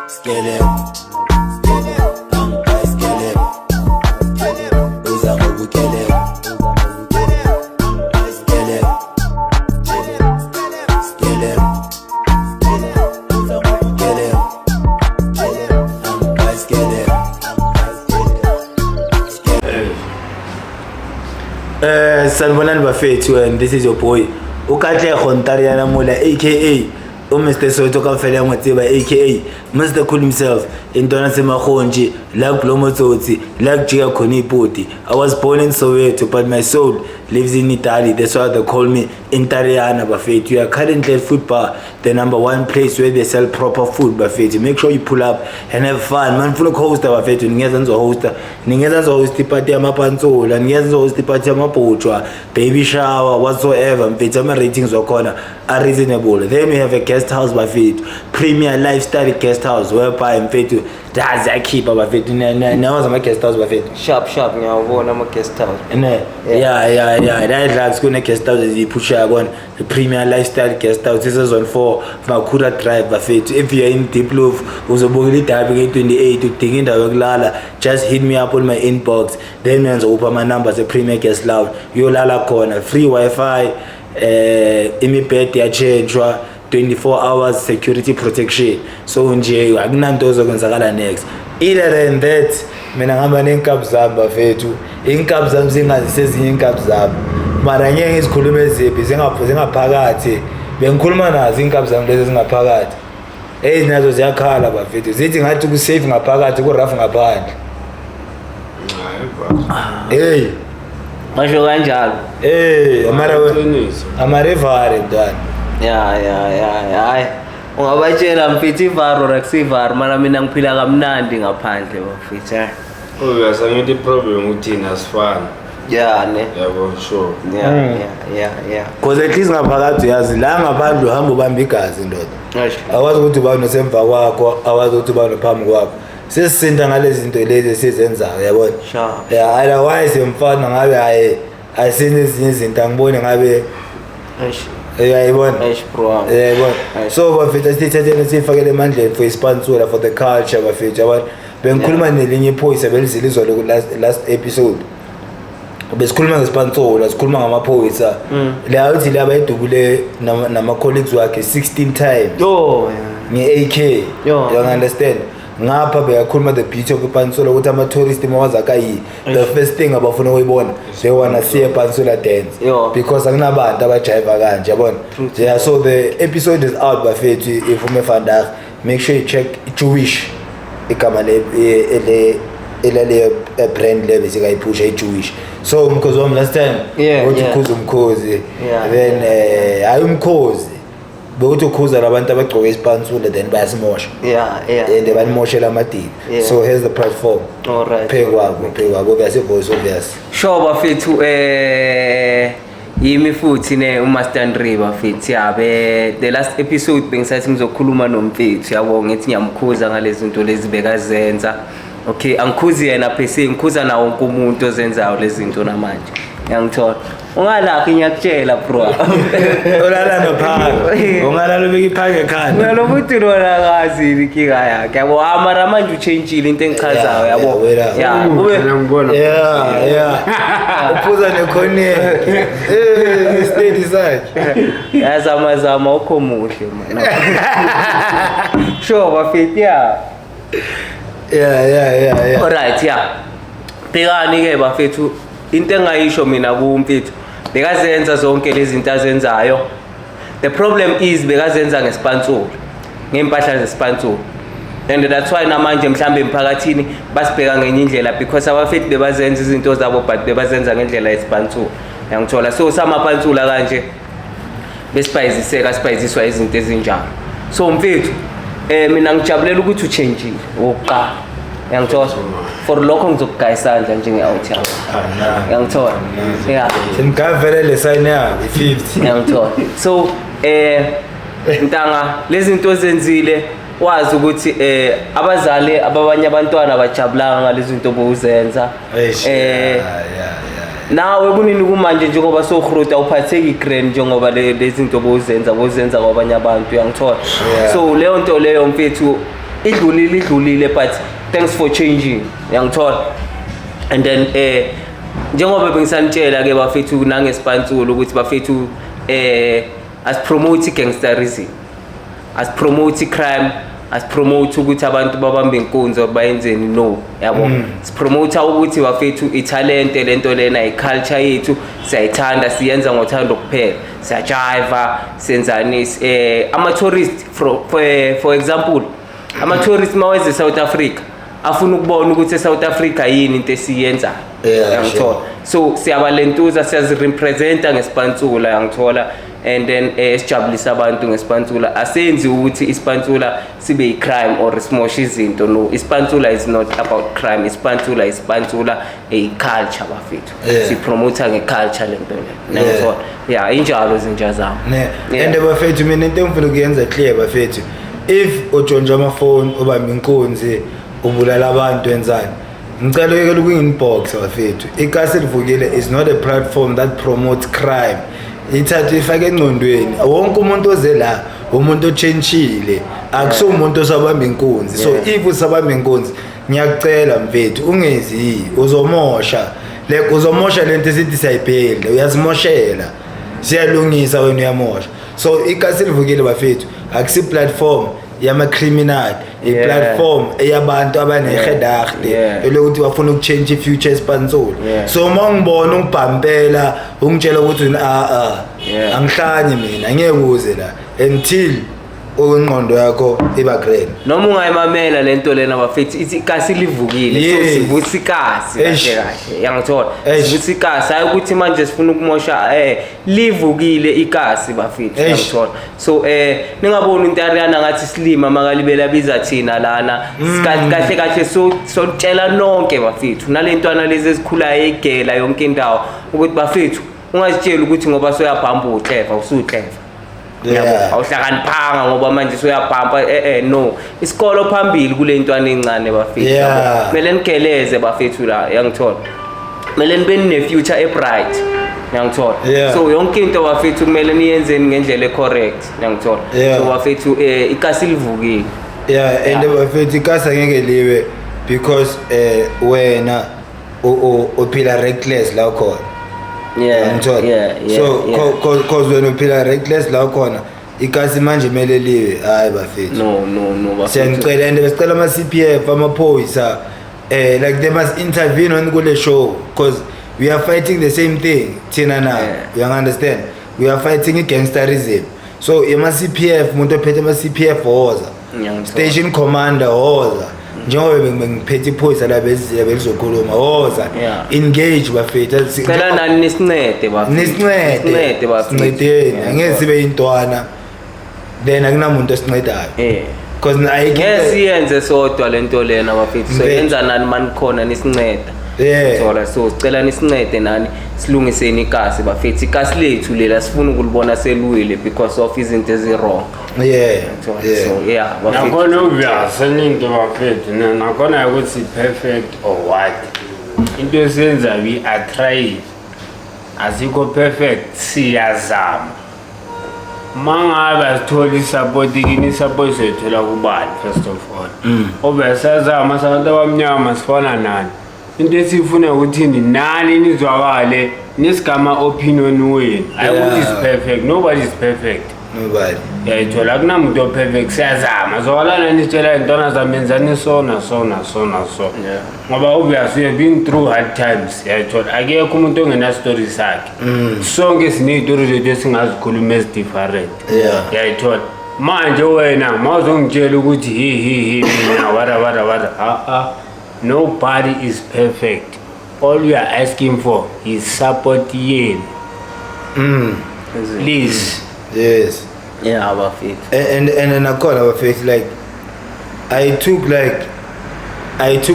Skele, angkai skele, uza ngobukele, skele, skele, uza ngobukele, angkai skele. Sanibonani bafethu, and this is your boy uKatlego Ntariana Mula aka Mr. Soto Kafele Motsiba aka Mr. Cool himself in Donasema Khonji like Blomotsotsi like Gia Konipoti. I was born in Soweto but my soul lives in Italy. That's why they call me Intariana bafethu. You are currently at Food Bar, the #1 place where they sell proper food bafethu. Make sure you pull up and have fun. Man full of hosta bafethu. Ningeza nzohosta ipati ya mapantsola, ningeza nzohosta ipati ya mapotshwa, baby shower whatsoever. Mfethu ama ratings wakhona are reasonable. Then we have a guest house bafethu, premier lifestyle guest house whereby mfethu that's a keeper bafethu. Now ama guest house bafethu. Sharp ngiyawubona ama guest house. Yeah. That drugs kune guest house ezipusha yabona, the premier lifestyle guest house. This is on 4 Makura Drive bafethu. If you are in Diepkloof uzobukela idabi nge28 udinga indawo yokulala, just hit me up on my inbox. Then ngizokupa ama numbers e premier guest lounge uyolala khona, free wifi, imibhedi yachangewa, 24 hours security protection. So nje akunanto ozokwenzakala next. Either than that, mina ngihamba nenkabi zami bafethu. Inkabi zami zingazisezinye inkabi zami, mara ngeke ngizikhulume eziphi zingaphakathi. Bengikhuluma nazo inkabi zami lezi zingaphakathi. Nazo ziyakhala bafethu, zithi ngathi ku safe ngaphakathi, ku rough ngaphandle. Masho kanjalo. Mara amarevare ndani. Hayi. Ungabatshela mfethu ivaro rakusivaro, mara mina ngiphila kamnandi ngaphandle bafethu. Uyasa ngithi problem uthina asifani. Yeah ne. Yabo sure. Yeah. Cause at least ngaphakathi uyazi la ngaphandle uhamba ubamba igazi ndoda. Awazi ukuthi uba nosemva kwakho, awazi ukuthi uba nophambi kwakho. Sesisinda ngalezi zinto lezi esizenzayo yabona. Sure. Yeah, otherwise mfana ngabe ayisini ezinye izinto angibone ngabe yayibona. Bro. Yayibona. So bafethu sithathele sifakele emandleni for sponsor for the culture bafethu yabona. Bengikhuluma nelinye iphoyisa belizilizwa lo last episode. Besikhuluma ngesponsor, sikhuluma ngamaphoyisa. La uthi laba edubule nama colleagues wakhe 16 times. Nge-AK. You understand? Ngapha beyakhuluma the beauty of iPansula ukuthi ama tourists mawaza kayi. The first thing abafuna ukuyibona they wanna see a Pansula dance because akunabantu abajiva kanje yabona. Yeah, so the episode is out bafethu. If umefanda make sure you check Jewish igama le brand level sikayipusha iJewish. So because one last time uthi ukhuza umkhozi, then hayi umkhozi bekuthi ukhuza labantu abagcoka isipansula then bayasimosha. And banimoshela amadini. So here's the platform. All right. Phekwa bese voice obvious. Sure bafethu yimi futhi ne uMaster Ndri bafethu yabe the last episode bengisathi ngizokhuluma nomfethu yabo ngithi ngiyamkhuza ngalezi zinto lezi bekazenza. Okay, angikhuzi yena phese ngikhuza nawo wonke umuntu ozenzayo lezi zinto namanje. Ngiyangithola. Ungalakho ngiyakutshela bro. Olala ngaphansi. Ungalala ubeke iphake ekhanda. Wena futhi lona akazi inkinga yakhe. Yabo amara manje uchangeile into engichazayo yabo. Ube ngibona. Uphuza nekhone. Steady sakhe. Yazama ukho muhle mina. Sure bafethu Yeah. Alright, Phekani ke bafethu into engayisho mina kumfethu. Bekazenza zonke lezi zinto azenzayo. The problem is bekazenza ngesponsor. Ngempahla zesponsor. And that's why namanje mhlambe emphakathini basibheka ngenye indlela because abafethu bebazenza izinto zabo but bebazenza ngendlela yesponsor. Ngiyangithola. So samapansula kanje besipayiziswa izinto ezinjalo. So mfethu mina ngijabulela ukuthi uchangeile oqala. Ngiyangithola. For lokho ngizokugayisandla njenge-out yami. Ngiyangithola. Simkavele le sign yami 50. Ngiyangithola. So ntanga lezi zinto ozenzile wazi ukuthi abazali abanye abantwana bajabulanga ngalezi zinto bozenza. Nawe kunini kumanje njengoba sokhruta uphatheka igrand njengoba lezi zinto bozenza kwabanye abantu uyangithola. So leyo nto leyo mfethu idlulile but thanks for changing yangithola. And then njengoba bengisanitshela ke bafethu nangespantsula ukuthi bafethu as promote gangsterism, as promote crime, as promote ukuthi abantu babambe inkunzi bayenzeni no yabo. Sipromote ukuthi bafethu italent lento lena iculture yethu siyayithanda siyenza ngothando kuphela. Siyajiva senzani ama tourists for example ama tourists maweze South Africa afuna ukubona ukuthi eSouth Africa yini into esiyenza yangithola. So siyabalentuza siyazirepresenta ngespantsula yangithola. And then sijabulisa abantu ngespantsula asenzi ukuthi ispantsula sibe icrime or smoshe izinto no. Ispantsula is not about crime. Ispantsula is ispantsula a culture bafethu. Si promote ngeculture lento le yangithola. Yeah injalo zinja zami. And bafethu mina into engifuna ukuyenza clear bafethu, if ujonja ama phone obamba inkunzi ubulala abantu wenzani, ngicela uyekela uku-inbox bafethu. Ikasi Livukile is not a platform that promotes crime. Ithatha ifake engcondweni wonke umuntu oze la umuntu ochenchile akuso umuntu osabamba inkunzi. So if usabamba inkunzi ngiyakucela mfethu ungezi uzomosha uzomosha lento esithi siyayiphela uyazimoshela siyalungisa wena uyamosha. So Ikasi Livukile bafethu akusi platform yama criminal platform eyabantu abanehedachte elokuthi bafuna ukuchange ifuture espantsula. So mangibona ungibhampela ungitshela ukuthi angihlanye mina angeke uze la until ingqondo yakho iba grand. Noma ungayimamela lento lena bafethu ithi Ikasi Livukile. So sivusa ikasi kahle yangithola. Sivusa ikasi hayi ukuthi manje sifuna ukumosha livukile ikasi bafethu yangithola. So ningaboni into ariyana ngathi silima makalibela biza thina lana kahle so tshela nonke bafethu nalentwana lezi ezikhula egela yonke indawo ukuthi bafethu ungazitshela ukuthi ngoba soyabhamba uClever usuClever. Awuhlakaniphanga ngoba manje soyabhamba no. Isikolo phambili kule ntwana encane bafethu. Kumele nigeleze bafethu la yangithola. Kumele nibe ne future ebright yangithola. So yonke into bafethu kumele niyenzeni ngendlela ecorrect yangithola. So bafethu Ikasi Livukile. And bafethu ikasi angeke liwe because wena uphila reckless la khona. So cause when uphila reckless la khona ikasi manje mele liwe hayi bafethu. No bafethu. Siyacela and besicela ama CPF amaphoyisa like they must intervene on kule show because we are fighting the same thing thina now. You understand? We are fighting gangsterism. So ama CPF umuntu ophethe ama CPF woza. Station commander woza. Njengoba bengiphethe iphoyisa la bezizile belizokhuluma woza engage bafethu sicela nani nisincede bafethu sincedeni angeke sibe intwana then akunamuntu osincedayo because siyenze sodwa lento lena bafethu so yenza nani manikhona nisinceda so sicela nisincede nani silungiseni ikasi bafethu ikasi lethu lela sifuna ukulibona selwile because of izinto ezirong. Nakhona ukuyaseninto bafethu nakhona ukuthi perfect or what into esenza we are trying asikho perfect siyazama mangabe asithola isupport kini support sethola kubani first of all obesazama sabantu abamnyama sifana nani into esifuna ukuthi nani nizwakale nisigama opinion wenu ayikuthi is perfect nobody is perfect. Nobody. Ithola kunamuntu opperfect siyazama zokalana nitshela intona zamenzani sona ngoba obviously we have been through hard times yayithola akekho umuntu ongena story sakhe sonke sine stories zethu esingazikhuluma ezi different yayithola manje wena mawuzongitshela ukuthi mina wara nobody is perfect. All we are asking for is support yenu please. Yes. Our faith. And then I call our faith like I took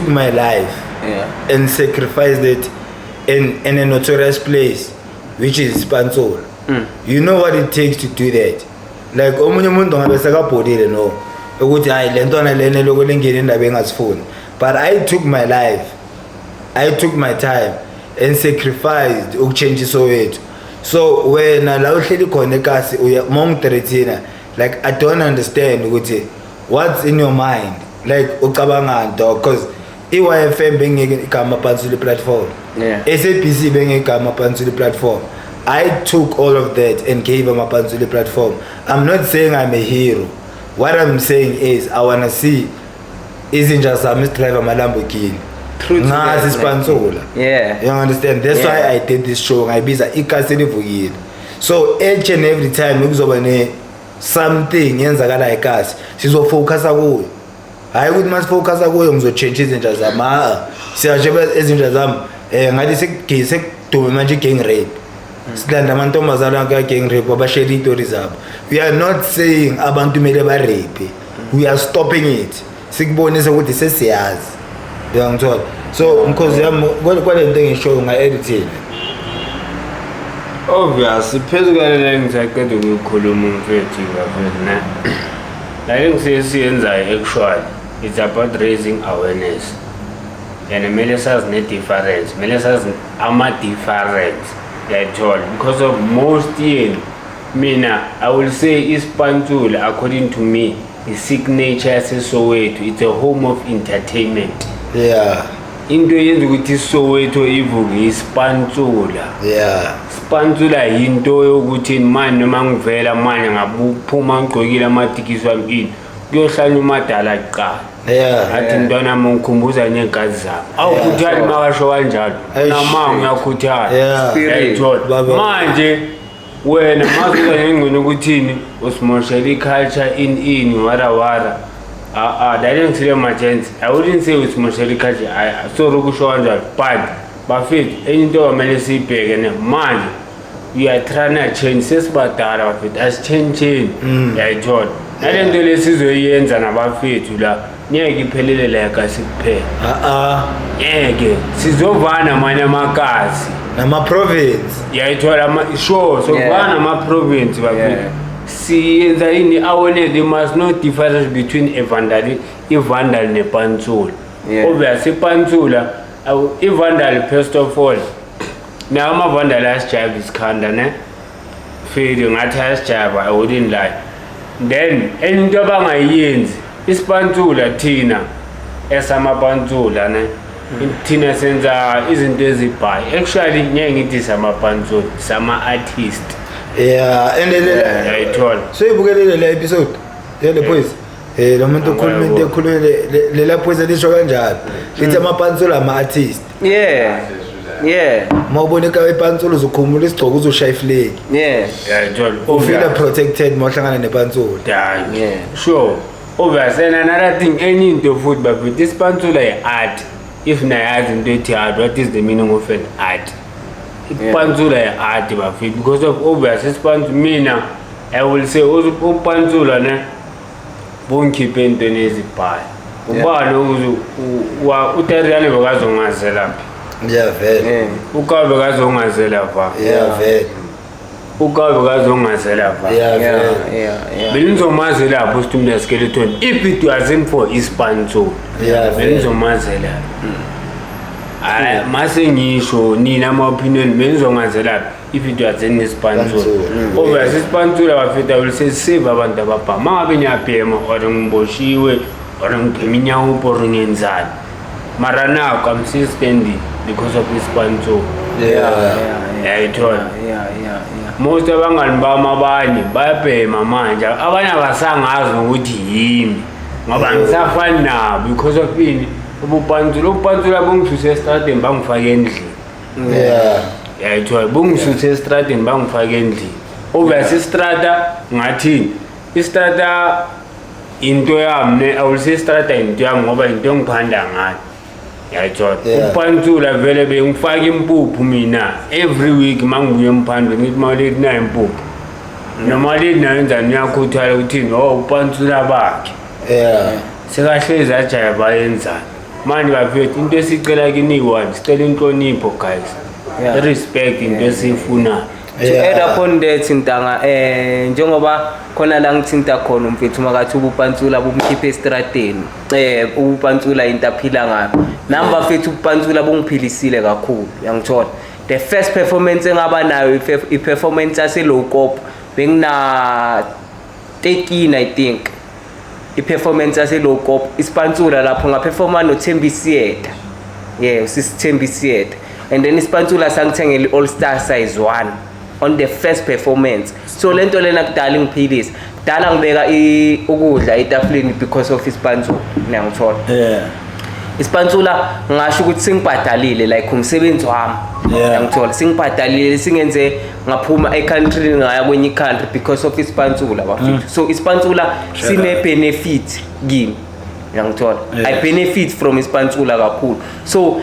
my life and sacrificed it in a notorious place which is Spantsula. You know what it takes to do that. Like omunye umuntu ngabe sakabhodile no ukuthi hayi lentona lene lokulengena indaba engasifuni. But I took my life. I took my time and sacrificed ukuchange Soweto. So when la uhleli khona ekasi uya mongithreathina like I don't understand ukuthi what's in your mind like ucabangani dog because i-YFM bengeke igama phansi platform. Yeah. SABC bengeke igama phansi platform. I took all of that and gave them a phansi platform. I'm not saying I'm a hero. What I'm saying is I wanna see izinja zami driver Lamborghini. True to that, Ngazi sponsor. Yeah. You understand? That's why I did this show. Ngayibiza ikasini vukile. So each and every time kuzoba ne something yenzakala ekasi sizofocusa kuyo. Hayi ukuthi masifocusa kuyo ngizochange izinja zami. Siyajeba izinja zami ngathi sekudume manje gang rape. Silanda amantombazana ka gang rape abashare istory zabo. We are not saying abantu kumele ba rape. We are stopping it. Sikubonisa ukuthi sesiyazi. Uyangithola. So mkhozi yami kwalento engisho nga-editing. Obviously phezu kwalena ngisaqeda ukukhuluma umfethu bafethu ne. La engisiyenzayo actually it's about raising awareness. And kumele sazi ne-difference, kumele sazi ama-difference yayithola because of most yenu mina I will say isiPantula according to me i-signature yaseSoweto, it's a home of entertainment. Yeah. Into yenza ukuthi iSoweto ivuke isiPantula. Yeah. isiPantula into yokuthi manje noma ngivela manje ngabuphuma ngigcokile amatikisi wami ini kuyohlanya umadala aqala. Yeah. Athi mntwana wami ngikhumbuza ngegazi zami. Awukhuthali makasho kanjalo. Nama ngiyakhuthala. Yeah. Manje wena mazuza ngengqondo ukuthini usimoshela iculture in wara. That didn't say emergency. I wouldn't say it's Mosheli Kaji. I saw Rukusho but fit anything or Melissa Peg and man. We are trying to change this, but it has changing. I told. I didn't do this is the ends and about fit to la near Gipelli like I said pay. Yeah, Sizovana, my Namakasi. Nama province. Yeah, I told I'm sure. So, one my province. See, in the awareness, there must not difference between a vandal and a pantula. Obviously, pantula, a vandal first of all. Now, my vandal last child is Kandane, feeding at last child, I wouldn't lie. Then, any Jabanga yens is pantula, Tina, Esama pantula, Tina Senza isn't busy by. Actually, it is Sama pantula, Sama artist. Yeah, and then I told. So you book the episode. Yeah, the boys. The moment to call me, they call the la poisa de shoganjal. It's a mapanzola, my artist. Yeah. Mobonica panzolo zukumuli stogu zu shifle. Yeah, I told. Feel protected, moshanga in the panzolo. Yeah. Sure. Obviously, and another thing, any into food, but with this panzola art, if na art into it, what is the meaning of an art? Panzula art because of obvious Panzula mina I will say also Panzula ne bonke pentonezi pie ubalo wa uteriale bakazongazela yeah vele ukabe bakazongazela pha yeah vele ukabe bakazongazela pha yeah belizomazela lapho stumna skeleton if it wasn't for isiPantula yeah belizomazela mase ngisho nina ama opinion benzongazela if it was in isiPantula obviously isiPantula bafeta will say save abantu abapha mangabe nyabhema or ngiboshiwe or ngipheminya upho ngenzani mara now consistent because of isiPantula yeah most abangani bami abanye bayabhema manje abanye abasangazi ukuthi yimi ngoba ngisafani nabo because of ini uPantula bungisuse estradeni bangifake endlini bungisuse estradeni bangifake endlini obviously istrada ngathini istrada into yami ne awulise istrada into yami ngoba into engiphanda ngayo uPantula vele bengifaka impuphu mina every week mangibuye emphandwe ngithi mawulethi na impuphu noma lethi nayo enzani uyakhuthala ukuthini uPantula bakhe sekahlezi ajaya bayenzani manje bafethu into esicela kini one sicela inhlonipho guys respect into esifunayo to add upon that intanga njengoba khona la ngithinta khona umfethu makathi uPantula bumkhiphe estradeni uPantula into aphila ngayo nami bafethu uPantula bungiphilisile kakhulu yangithola the first performance engaba nayo i-performance yase low cop bengina 13 I think i-performance yase-low cop ispantsula lapho ngaperforma noThembi Sieta. Yeah, sisithembi Sieta. And then ispantsula sangithengela i-All Star size 1 on the first performance. So lento lena kudala ngiphilisa. Kudala ngibeka ukudla etafuleni because of ispantsula. Ngiyangithola. Yeah. Ispantsula ngasho ukuthi singibhadalile like umsebenzi wami. Ngiyangithola singibhadalile singenze ngaphuma e-country ngaya kwenye country because of ispantsula bafethu. So ispantsula sine benefit kimi. Ngiyangithola. I benefit from ispantsula kakhulu. So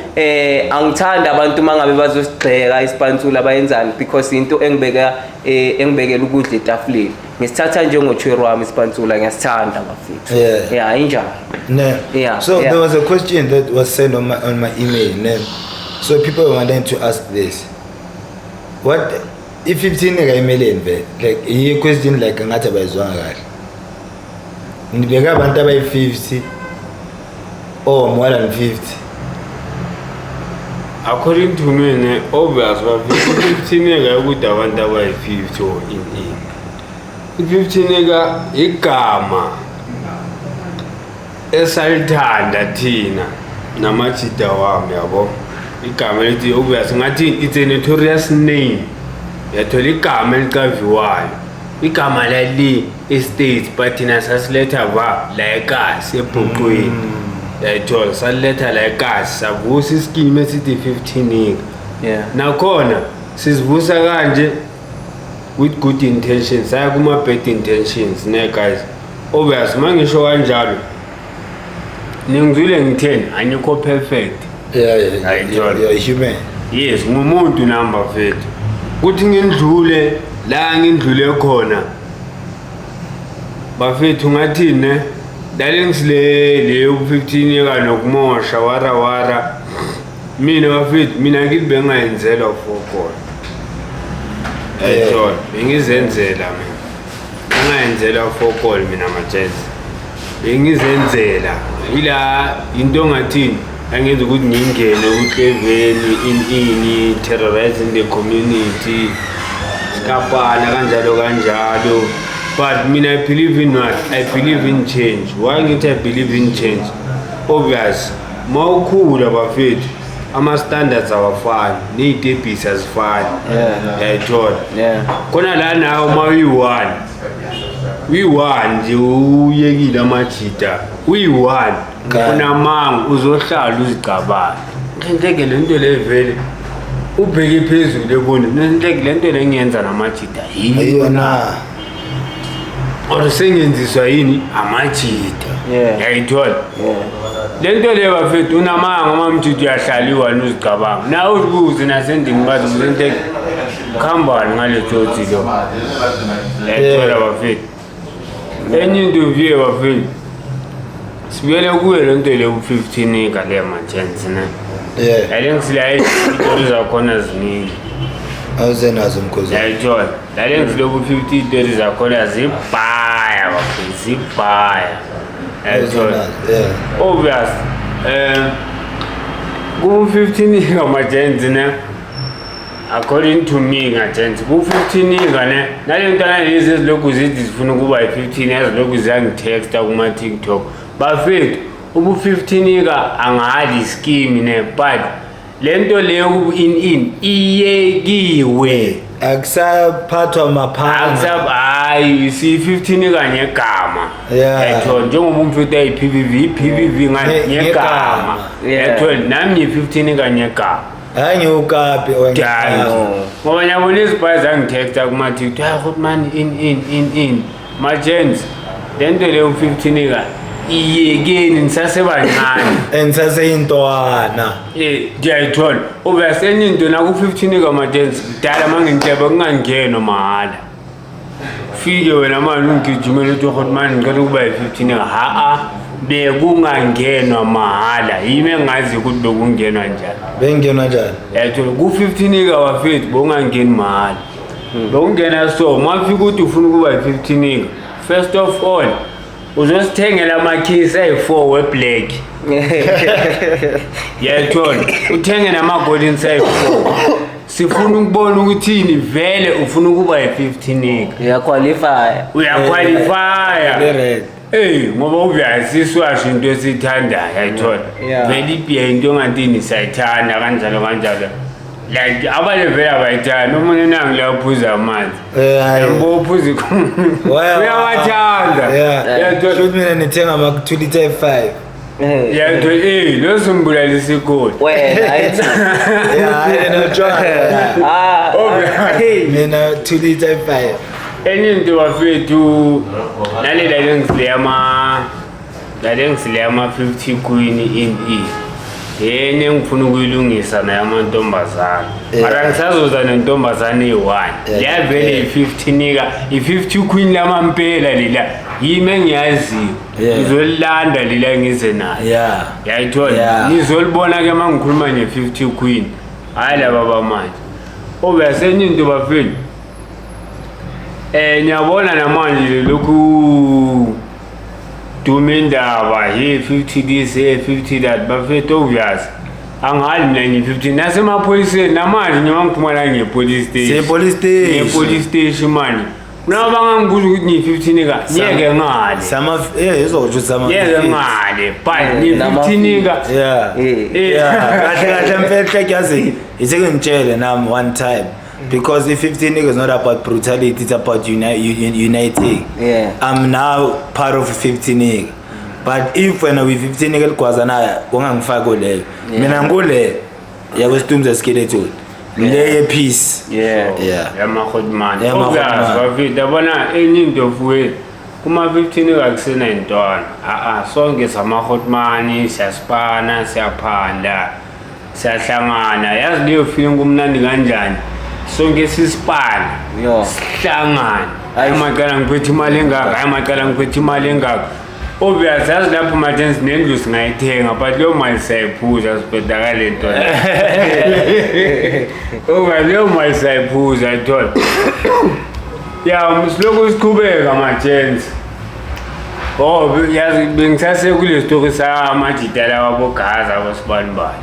angithanda abantu mangabe bazosigxeka ispantsula bayenzani because into engibekela ukudla etafuleni. Ngisithatha njengochwero wami ispantsula ngiyasithanda bafethu. Yeah, injalo. Yeah. So there was a question that was sent on my email. So people wanted to ask this. What if 15 million like a question like ngathi bayizwanga kahle. Ngibeka abantu abayi50 or more than 50. According to me, obvious 15 nigga ukuthi abantu abayi50 or in 15 nigga igama esalithanda thina namachita wami yabo. Igama lithi obvious ngathi it's a notorious name. Yathola igama elikaviwayo. Igama lali estate but thina sasiletha ba la ekhasi ebhuqweni. Yathola sasiletha la ekhasi savusa iskeme esithi 15 nigga. Yeah. Nakhona sizivusa kanje with good intentions. Saya kuma bad intentions ne guys. Obvious mangisho kanjalo. Ningizwile ngitheni anyikho perfect. You're human. Yes, ngumuntu number fethu. Kuthi ngindlule la ngindlule khona. Bafethu ngathini dale ngisilele u15 yeka nokumosha wara. Mina bafethu mina ngibe ngayenzela for God. Bengizenzela mina. Ngayenzela for God mina majezi. Bengizenzela ila into ngathini angenza ukuthi ngingene uhleveni in terrorizing the community skapana kanjalo but mina I believe in what I believe in change. Why ngithi I believe in change? Obvious mawukhula bafethu ama standards awafani nezitebhisi azifani. Yeah. Khona la nawo mawi1 we1 nje uyekile amajita we1 unamangu uzohlala uzigabana ngeke lento levele ubheke phezulu ebone ngeke lento lengiyenza namajita yiyona orusengenziswa yini amajita yayithola lento le bafethu unamangu amamjita yahlaliwa uzigabana nawe ubuze nasendini bathi uzente khambani ngalechothi lo yayithola bafethu enye into viye bafethu sibuyele kuyo lento le u15 ngale manje ne alengisile izitori zakhona ziningi awuzenazo mkhozi yayithola alengisile u50 izitori zakhona zibhaya bafethu zibhaya yayithola obvious ku15 ngamajenzi ne according to me ngajenzi ku15 ngane nalento lezi ezilokhu zithi zifuna kuba i15 ezilokhu ziyangitexta kuma TikTok bafethu ubu15 ka angahali scheme ne but lento leyo in iyekiwe akusaphathwa maphanga hayi si 15 kanye gama yetho njengoba umfethu ayiPVV ngegama yetho nami 15 kanye gama hayi ukapi ngoba nyabona izibhazi angitexta kuma TikTok ukuthi man in majens lento leyo 15 ka iyekeni nisasebancane ensaseyintwana ngiyayithola ubesenye into na ku15 kamajensi dala manginteba kungangeno mahala fike wena manje ungigijimela uthi ukuthi manje ngicela ukuba yi15 bekungangenwa mahala yimi engazi ukuthi bekungenwa njani bengenwa njani yayithola ku15 ka wafethu bongangeni mahala bongena so mafika ukuthi ufuna ukuba yi15 first of all uzosithengela amakhisi ayi4 weblack yayithola uthenge nama golden side 4 sifuna ukubona ukuthi ini vele ufuna ukuba yi15 uyaqualify uyaqualify ngoba obviously iswasho into esithandayo ayithola Yeah. vele ibhiya into ongatini siyayithanda kanjalo like abanye vele abayithanda omunye nangu laphuza amanzi yambo uphuza uyawathanda Shoot mina nithenga ama 2 liter 5. yathola lo sombulala isikole wena ayithi Yeah, I hey mina 2 liter 5. enye into bafethu nalela lengisile ama 50 queen in yena ngifuna ukuyilungisa naye amantombazana mara ngisazoza nentombazana eyi-1 leyavele i-50 nika i-50 queen lamampela lela yimi engiyaziyo ngizolilanda lela ngize nayo yayithola nizolibona-ke uma ngikhuluma ne-50 queen hhayi laba bamanje obeyasenye into bafethu ngiyabona namanje lokhu dume indaba ye 50 this ye 50 that bafethu obvious angali mina ngi-50 nasemaphoyiseni namanje njengoba ngiphuma la nge-police station manje nabo bangangibuza ukuthi ngiyi-50 nika ngiyeke ngale ngiyeke ngale but ngiyi-50 nika kahle mfethu yazi iseke ngitshele nami one time because if 15 niggas is not about brutality, it's about uniting. I'm now part of 15 niggas. But if when we 15 niggas kwazana ungangifaka leyo mina ngule yakwesitumza skeleton leyo peace yamakhotman bafita bona enye into fuwe kuma 15 niggas kusena intwana sonke samakhotmani siyasipana siyaphanda siyahlangana yazi leyo feeling kumnandi kanjani sonke sisipana sihlangana ayimaqala ngiphethe imali engaka ayimaqala ngiphethe imali engaka obvious yazi lapho majensi nendlu singayithenga but leyo mali sayiphuza sibhedaka le nto leyo mali sayiphuza ayithola silokhu siqhubeka majensi yazi bengisase kule story samajitala wabogaza abosibanibani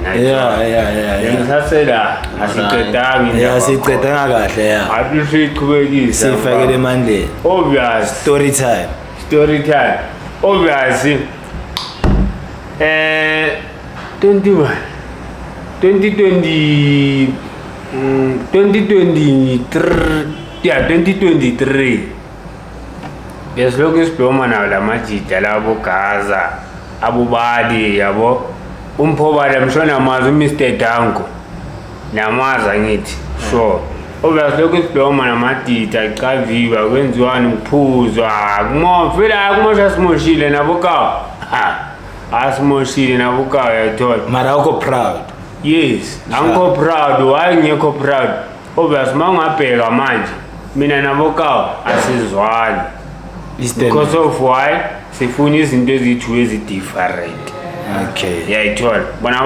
ngisasela asiqedanga kahle asiqhubekisa sifakele emandleni obvious story time obvious 2023 besilokhu isibhoma nawo lamajida labogaza abobali yabo umphobala mshona amazi uMr Danko namaza ngithi sure obesilokhu isibhoma namadida icaviva kwenziwani ukuphuzwa kumofela kumosha simoshile nabokawa asimoshile nabokawa yathola mara uko proud yes angikho proud why ngekho proud obesima ungabheka manje mina nabokawa asizwani because of why sifuna izinto ezithu ezidifferent yayithola bona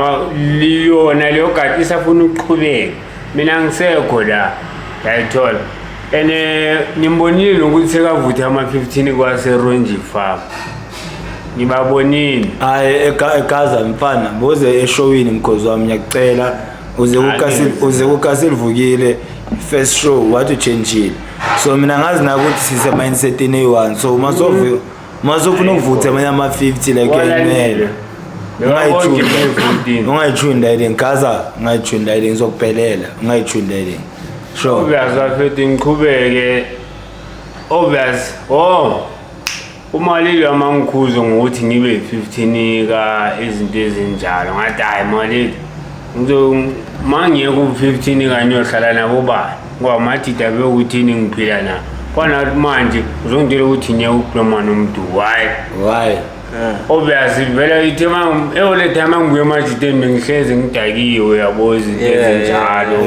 liyona leyo gadi isafuna ukuqhubeka mina ngisekho la yayithola nimbonile ukuthi sekavuthe ama-15 kwaseronji farm ngibabonile hayi egaza mfana boze eshowini mkhozi wami ngiyakucela uze kukasilivukile first show wathi uchenjile so mina ngazi nakuthi sise mindsetini eyi-1 so masofuna ukuvutha amanye ama-50 like ayimele ungayithundayile ngikaza ungayithundayile ngizokuphelela ungayithundayile sure obvious afethi ngiqhubeke obvious umaleli amangikhuzo ngokuthi ngibe 15 ka izinto ezinjalo ngathi hayi maleli mangiyeke ku-15 kanye yohlala nabo bani ngoba madida bekuthini ngiphila na kwana manje uzongitshela ukuthi ngiyeke ukukhuluma nomuntu why obviously vele ithema le time angibuye emajideni bengihlezi ngidakiwe yabo izinto ezinjalo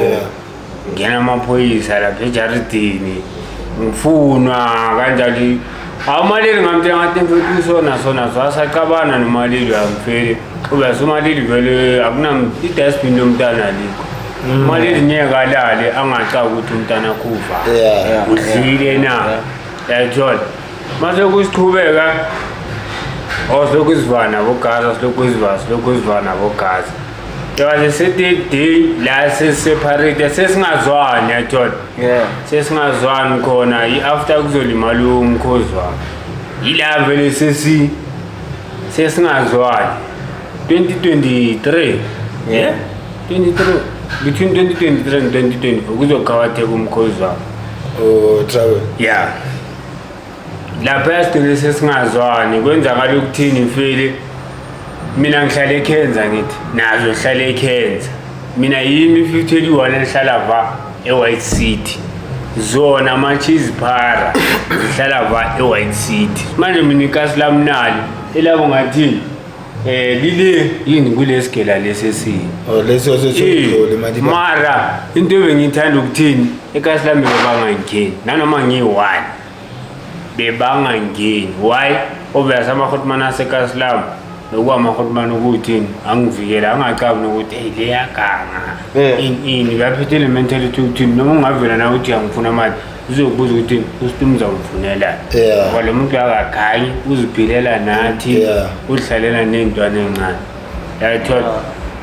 ngena amaphoyisa lapha ejaridini ngifunwa kanjalo amaleli ngamtshela ngathi mfethu sona asacabana nomaleli amfele obviously umaleli vele idustbin lomntana alikho umaleli ngeke alale angacaca ukuthi umntana kuva udlile na yayithola mase kusiqhubeka silokhu sivana bogaza silokhu sivana bogaza yaze se-day la sesiseparate sesingazwani yayithola sesingazwani khona i-after kuzolimala umkhozi wami ila vele sesingazwani 2023 yeah 23 between 2023 and 2024 kuzoqhawatheka umkhozi wami oh travel yeah lapha yasigcine sesingazwani kwenzakala ukuthini mfeli mina ngihlala eKenza ngithi nazo hlala eKenza mina yimi 51 enhlala va eWhite City zona ama-cheese para ngihlala va eWhite City manje mina ikasi lami nalo elabo ngathini lile yini kulesigela lesesini oh leso sesodole manje mara into ebengithanda ukuthini ikasi lami bebangangeni nanoma ngiyi-1 bebangangeni why obviously ama-hotman asekasi lami nokuwama-hotman ukuthini angivikela angacabi nokuthi hey leyaganga ini baphethele mentality ukuthini noma ungavela na ukuthi angifuna amali uzokubuza ukuthi ustim uzamfunela ngoba lo muntu akakhanyi uziphilela nathi udlalela ney'ntwana ey'ncane yayithola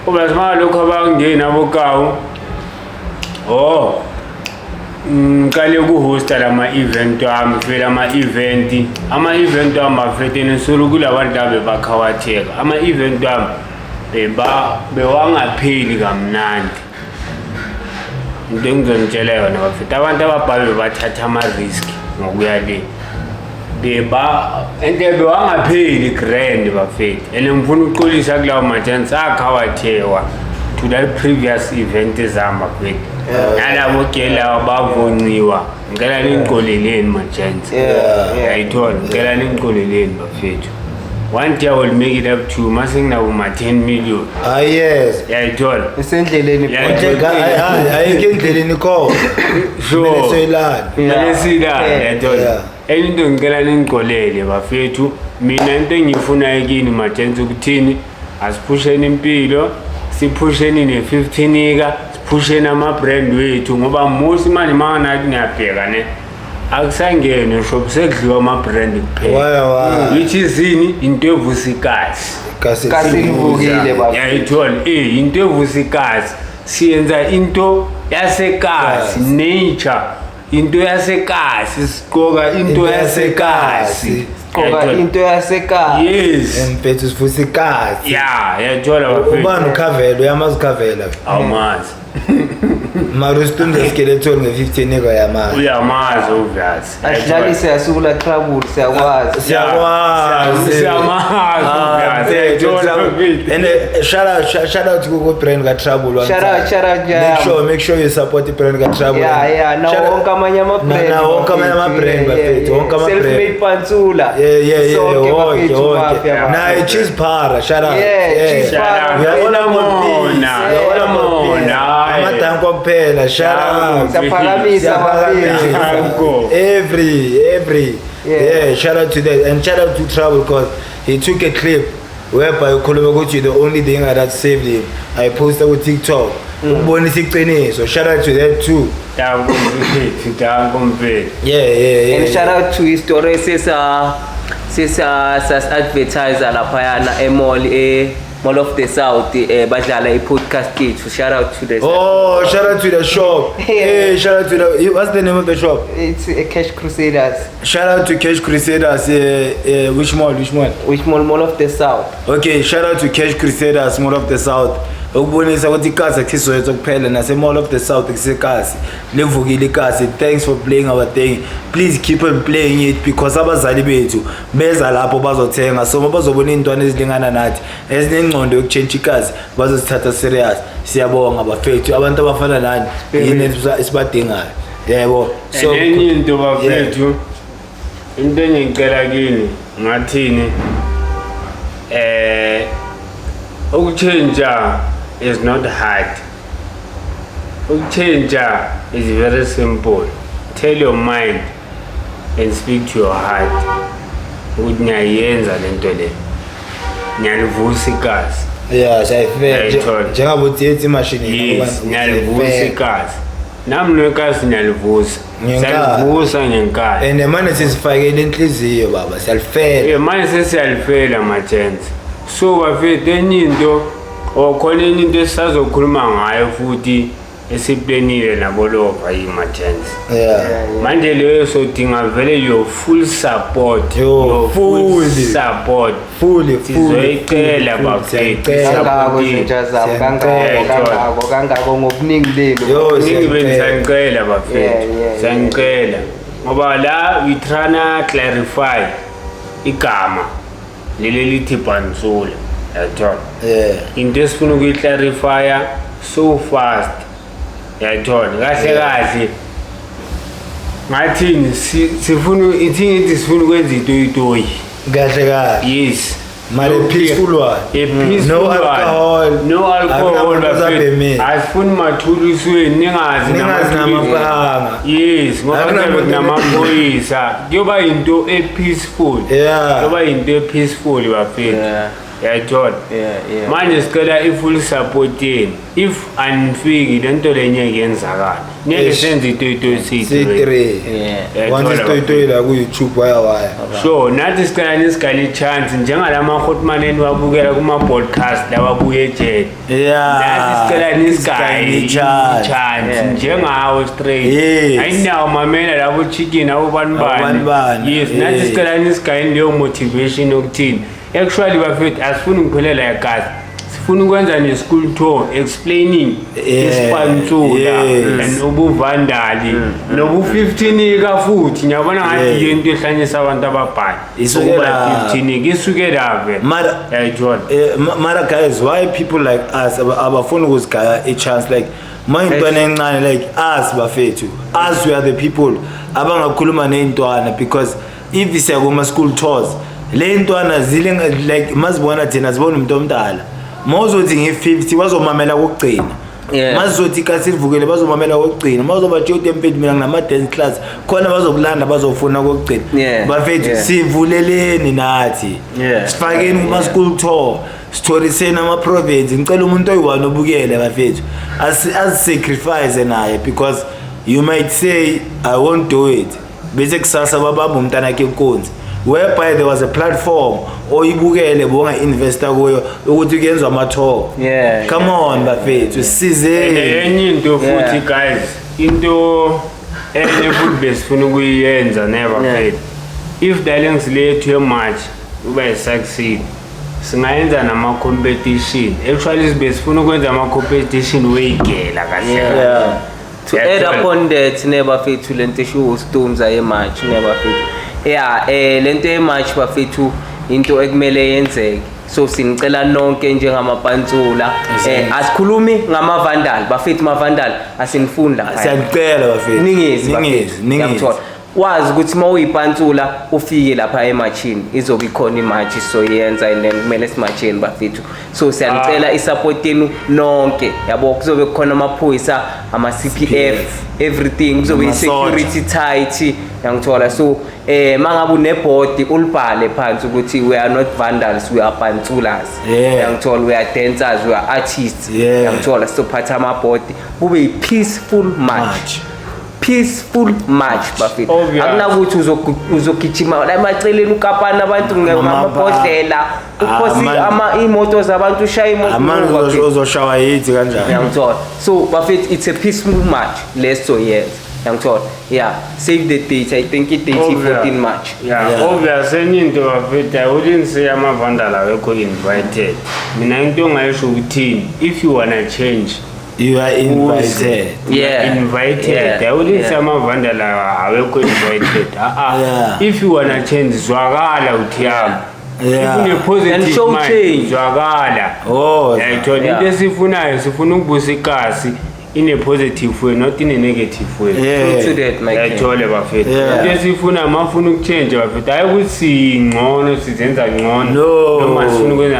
obviously malokhu abangeni abokawu ngicale ukuhosta lama-event wami vele ama-event wami afeteni solo kulabantu abebakhawatheka ama-event wami bewangapheli kamnandi into engizonitshela yona bafethu abantu ababhali bebathatha ama-riski ngokuya le ente bewangapheli grand bafethu and ngifuna ukuqolisa kulawo majani sakhawathekwa to that previous event zami bafethu nalabo kela bavunciwa ngicela ningiqoleleni majensi yayithola ngicela ningiqoleleni bafethu one day I will make it up to mase nginabo ma-10 million yes yayithola isendleleni ayikho endleleni khona soyilana yayithola enye into ngicela ningiqolele bafethu mina into engiyifunayo kini majensi ukuthini asiphusheni impilo siphusheni ne-15 ika siphusheni ama-brand wethu ngoba musi manje manganathi ngiyabheka ne akusangene shop sekudliwa ama-brand kuphela which is ini into evusikazi kasivukile yayithola into evusikazi siyenza into yasekazi nature into yasekazi siqoka into yasekazi into yasekazi yes empethu sifusa ikazi yayithola bafethu ubani ukhavela uyamazi ukhavela awumazi mara usitunda skeleton nge-15 eka yamazi uyamazi obvious asidlalise yasukula trouble siyakwazi and shout out ku brand ka trouble shout out make sure you support the brand ka trouble na wonke amanye ama-brand na wonke amanye ama-brand bafethu wonke ama-brand self-made pantsula wonke naye cheese para shout out cheese para we are all about this amadanko kuphela shout out every shout out to that and shout out to Trouble because he took a clip whereby ukhuluma ukuthi the only thing that saved him I posted with TikTok ukubonisa iqiniso shout out to that too and shout out to his story advertiser laphayana Mall of the South badlala i-podcast yethu shout out to the shout out to the shop shout out to the what's the name of the shop it's Cash Crusaders shout out to Cash Crusaders which mall Mall of the South okay shout out to Cash Crusaders Mall of the South ukubonisa ukuthi ikasi akhisoyethu kuphela nase Mall of the South kusekasi levukile ikasi thanks for playing our thing please keep on playing it because abazali bethu beza lapho bazothenga so bazobona intwana ezilingana nathi ezinengcondo yokuchange ikasi bazosithatha serious siyabonga bafethu abantu abafana nani yini isibadingayo yebo so enye into bafethu into engicela kini ngathini ukuchange is not hard. Change is very simple. Tell your mind and speak to your heart. Ukuthi ngiyayenza lento le. Ngiyalivusa igazi. Njengoba uthi imashini yes, ngiyalivusa igazi. Nami negazi ngiyalivusa. Siyalivusa ngenkazi. And manje sisifakele inhliziyo baba, siyalifela. Manje sesiyalifela majensi. So bafethu enye into okhona into esisazokhuluma ngayo futhi esiplenile nabolova i-emergency Yeah. manje leyo sodinga vele your full support Your fully. support Fully. sizoyicela bafethu kangako zintsha zabo kangako ngobuningi benu Yo, ningi benisanicela Yeah, bafethu yeah, siyanicela ngoba la we tryna clarify igama leli lithi Pantsula yathola Yeah. into esifuna ukuyiclarifya so fast yathola kahle kahle ngathini sifuna ithi sifuna ukwenza itoyitoyi Kahle. yes Mara peaceful one. A peaceful No one. alcohol. No alcohol Akunamaphuzu asifuni mathulisweni ningazi namapanga. yes ngoba Akunamuntu namaphoyisa kuyoba into peaceful Yeah. kuyoba into peaceful bafethu yayithola yeah manje sicela i-full support yenu if anifiki lento lenye kuyenzakala ngeke senze itoyitoyi C3. yeah Once isitoyitoyi la ku YouTube waya. sure nathi sicela nisigale i-chance njengalama hotman eniwabukela kuma-podcast lawabuye ejele Yeah. nathi sicela nisigale chance. i-chance njengawo straight Yes. ayinawo mamela labo chicken abo bani bani. yes nathi Yes. sicela nisigale leyo motivation yokuthini actually bafethu asifuni ngiphelela yakazi sifuna ukwenza ne-school tour explaining isipantsula Yes. and ubuvandali nobu-15 futhi ngiyabona ngathi iyo into ehlanyisa abantu ababhali Isukela- 15 isukela ve Mara yayithola Mara guys, why people like us abafuna ukuzigaya a chance like mayintwana encane like us bafethu us we are the people abangakhuluma neintwana because if siyakuma school tours le ntwana zile like mazibona thina zibona umuntu omdala mozothi ngi50 bazomamela kokugcina Yeah. mazizothi kasi livukele bazomamela kokugcina mazobathi utempeti mina nginama dance class khona bazokulanda bazofuna kokugcina Yeah. bafethu Yeah. sivuleleni nathi Yeah. sifakeni kuma school tour storiseni ama province ngicela umuntu oyi1 obukele bafethu as-sacrifice naye because you might say I won't do it bese kusasa babamba umntana wakhe inkonzi whereby there was a platform oyibukele bonga investor kuyo ukuthi kuyenzwa ama tour Yeah, come on bafethu sizeni enye into futhi guys into enye futhi besifuna ukuyenza nebafethu if darlings lethu yematch uba succeed singayenza nama-competition actually sibe sifuna ukwenza ama-competition weyigela kahle Yeah. To Yeah, add tell- upon that nebafethu lento esho Stormza ematch nebafethu yeah lento ematch bafethu into ekumele yenzeke so sinicela nonke njengamapantsula asikhulumi ngamavandali bafethu mavandali asinifunda siyanicela bafethu ningezi ningezi wazi ukuthi mawuyipantsula ufike lapha emachini izobe ikhona imatch soyenza and then kumele simacheni bafethu so siyanicela isupport yenu nonke yabo kuzobe kukhona amaphoyisa ama CPF everything kuzobe i-security tight yangithola so mangabe uneboard ulibhale phansi ukuthi we are not vandals we are pantsulas yangithola we are dancers we are artists yangithola sophatha amabhodi kube i-peaceful match peaceful match bafethu akunakuthi uzogijima la emaceleni ukapana abantu ngamabhodlela ukhosi imoto zabantu ushaya imoto uzoshawa yithi kanjani yangithola so bafethu it's a peaceful match leso yes yangithola yeah save the date I think it 14 March obvious enye into bafethu I wouldn't say amavandala wekho invited mina into engayisho ukuthini if you wanna change you are invited invited I wouldn't say amavandala awekho invited if you wanna change zwakala uthi yami ifune positive mind zwakala yayithola into esifunayo sifuna ukubusa ikasi in a positive way not in a negative way yayithole bafethu into esifuna mafuna ukuchange bafethu hayi ukuthi singcono sizenza ngcono noma sifuna ukwenza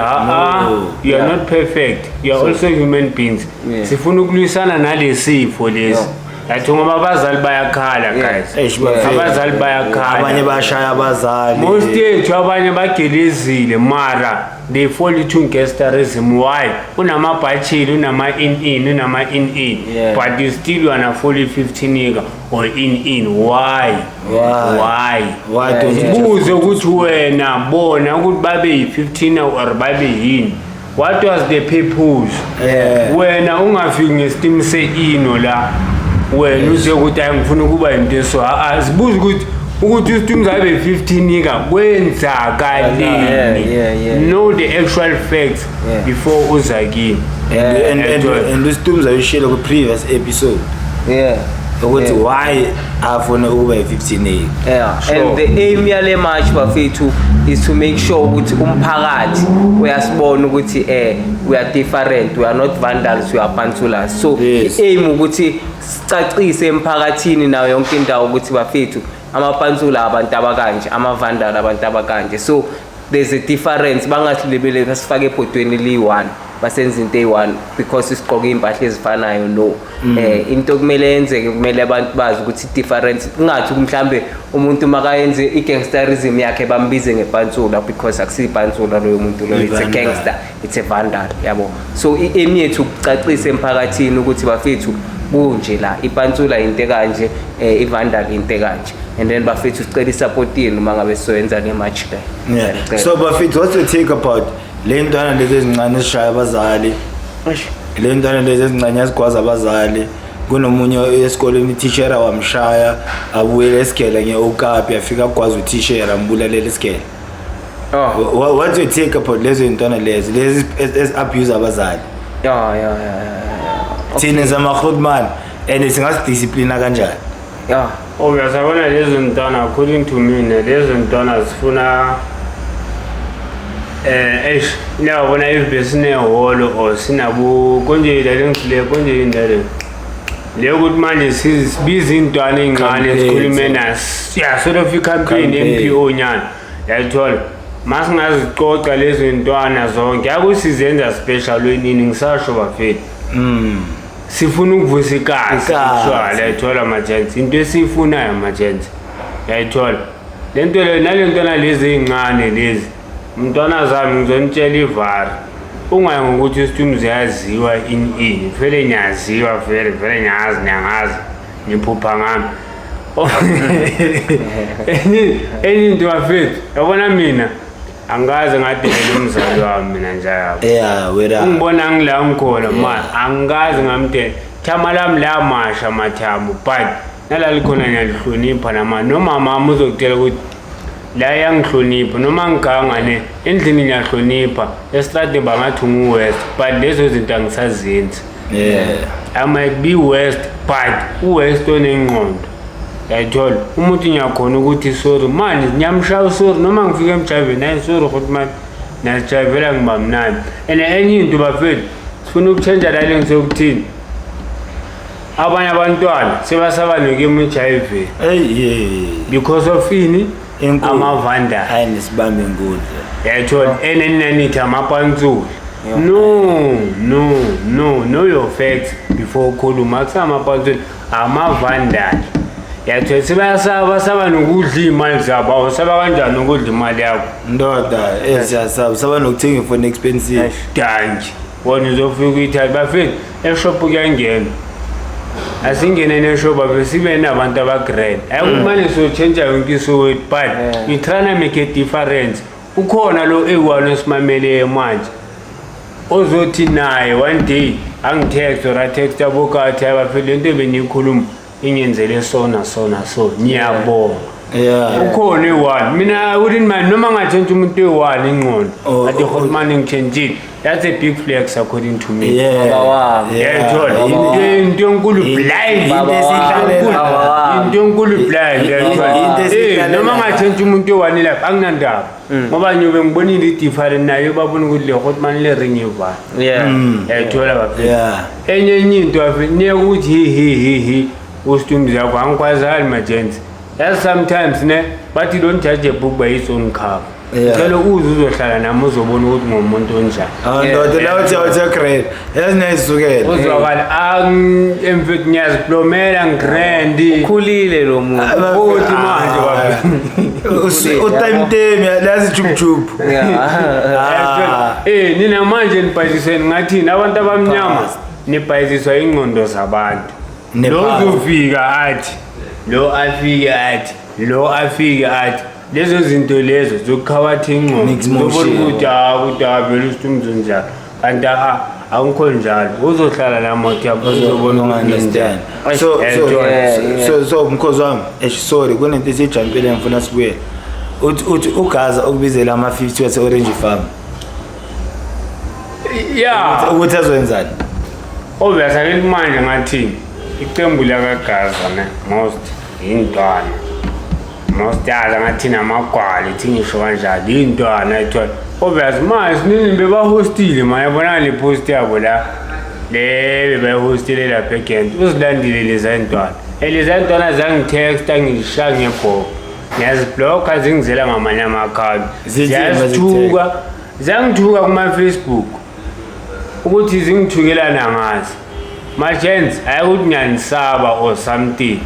you are not perfect you are also human beings sifuna ukulwisana nalesifo lesi yathi ngoba abazali bayakhala guys abazali bayakhala abanye bashaya abazali most yethu abanye bagelezile mara they fall into gangsterism why unamabhachili unama-in but you still wanna fall 15 year or in why buze ukuthi wena bona ukuthi babe yi-15 or babe yini what was the purpose wena ungafiki ngestim seino la wena uze ukuthi ayengifuna ukuba into eso asibuza ukuthi istim zabe 15 ika kwenzakaleni know the actual facts before uzakini and ustum zawishilo ku previous episode ukuthi why afuna ukuba 15 and the aim yale march bafethu is to make sure ukuthi umphakathi uyasibona ukuthi we are different, we are not vandals, we are pantsulas. So aim ukuthi sicacise emphakathini nayo yonke indawo ukuthi bafethu amapantsula abantu abakanje, amavandal abantu abakanje. So there's a difference, bangasilibele basifake ebhodweni li1 basenza into eyi1 because isigqoke impahla ezifanayo. No, into kumele yenzeke, kumele abantu bazi ukuthi difference, kungathi mhlambe umuntu makayenze igangsterism yakhe bambize ngepantsula because akusipantsula loyo muntu lo, it's a gangster, it's a vandal, yabo. So aim yethu ukucacisa emphakathini ukuthi bafethu kunje la ipantsula into kanje, ivandal into kanje, and then bafethu sicela support yenu mangabe soyenza le match le. So bafethu, what's your take about le ntwana lezi ezincane esishaya abazali, le ntwana lezi ezincane ezigwaza abazali? Kunomunye esikoleni teacher wamshaya abuyele esigele ngeOkapi, afika agwaza uteacher ambulalela esigele. What's your take about lezo ntwana lezi abuse abazali? Thina zamakhudman and singasidiscipline kanjani? Uyasabona lezo ntwana, according to me lezo ntwana zifuna niyabona if besineholo or sinabo konje lengile konje indale le ukuthi manje sibiza intwana ezincane esikhulume naso sort of i-campaign NPO nyana yayithola masingazicoca lezo ntwana zonke akusizenza special wenini ngisasho bafethu sifuna ukuvusa ikasi shwala yayithola majensi into esifunayo majensi yayithola lento le nalentwana lezi ezincane lezi mntwana zami ngizonitshela ivari ungayi ngokuthi isithumi ziyaziwa ini vele nyaziwa vele nyangazi ngiphupha ngami enye into bafethu yabona mina angaze ngadelela umzali wami mina njalo ungibona ngila ngikhona manje angaze ngamdela thama lami la masha mathambo but nalali khona ngiyalihlonipha namanje noma mama uzokutshela ukuthi la yangihlonipha noma ngigangane endlini ngiyahlonipha estrade bangathi ngu-west but lezo zinto angisazenzi. I might be west but uwest onengqondo yayithola umuntu ngiyakhona ukuthi sorry manje ngiyamshaya sorry noma ngifika emjaveni hayi sorry ukuthi manje nasijavela ngiba mnandi. And enye into bafethu sifuna ukutshentsha la lengisokuthini abanye abantwana sebasaba nokuyem-HIV because of ini amavanda hayi nisibambe ngudla yayithola enenanithi amapantsula. No your facts before ukhuluma kusamapantsula amavandala yayithola sebasaba nokudla imali zabo. Awusaba kanjani ukudla imali yakho ndoda eziyasaba saba nokuthenga for expensive danji wona uzofika uyithatha bafethu eshop kuyangena asingene neshop abesibe nabantu abagrade ayumane so change yonke isowethu but you try to make a difference. Ukhona lo eyi1 esimamele manje ozothi naye one day angitext or text abokathi abafethu lento beniyikhuluma ingenzele sona so ngiyabonga. Ukhona eyi1 mina wouldn't mind noma ngatshentsha umuntu eyi1 ingqondo ati hotman ngichange. That's a big flex according to me. Into enkulu blind noma ngatshentsha umuntu eyi1 lapha anginandaba ngoba nyobe ngibonile idifferent nayo babona ukuthi le hotman le ring eyi1 yayithola bafethu. Enye into bafethu niyekuthi hi usithumbi zakho angikwazali majensi. That's sometimes bathi don't judge a book by its own cover. Ngicela uzohlala nami uzobona ukuthi ngumuntu onjani. Ndoda la uthi great yazinayizukela uzwakala emfethu ngiyaziplomela ngigrandi ukhulile lo muntu uthi manje bafethu utime yazi chup nina manje nibhayiseni ngathini abantu abamnyama nibhayiswa ingqondo zabantu. Lozofika athi lo afike athi lezo zinto lezo zokukhabatha ingqondo zobona ukuthi vele usithumzo njalo kanti awungikho njalo uzohlala la moto yakho uzobona understand so mkhozi wami sorry kunento esijampile ngifuna sibuye uthi ugaza okubizela ama-50 wase Orange Farm yeah ukuthi azwenzani obviously akeli manje ngathi iqembu lakagaza ne most intwana most yaza ngathi namagwala ithi ngisho kanjalo intwana ethola obviously manje nini bebahostile mayabona le post yabo la le bebahostile lapha eGent uzilandile leza intwana leza intwana zangitext angisha ngebhoko ngiyaziblock azingizela ngamanye ama-account ziyangithuka kuma-Facebook ukuthi zingithukelana ngazi Margins ayikuthi ngiyanisaba or something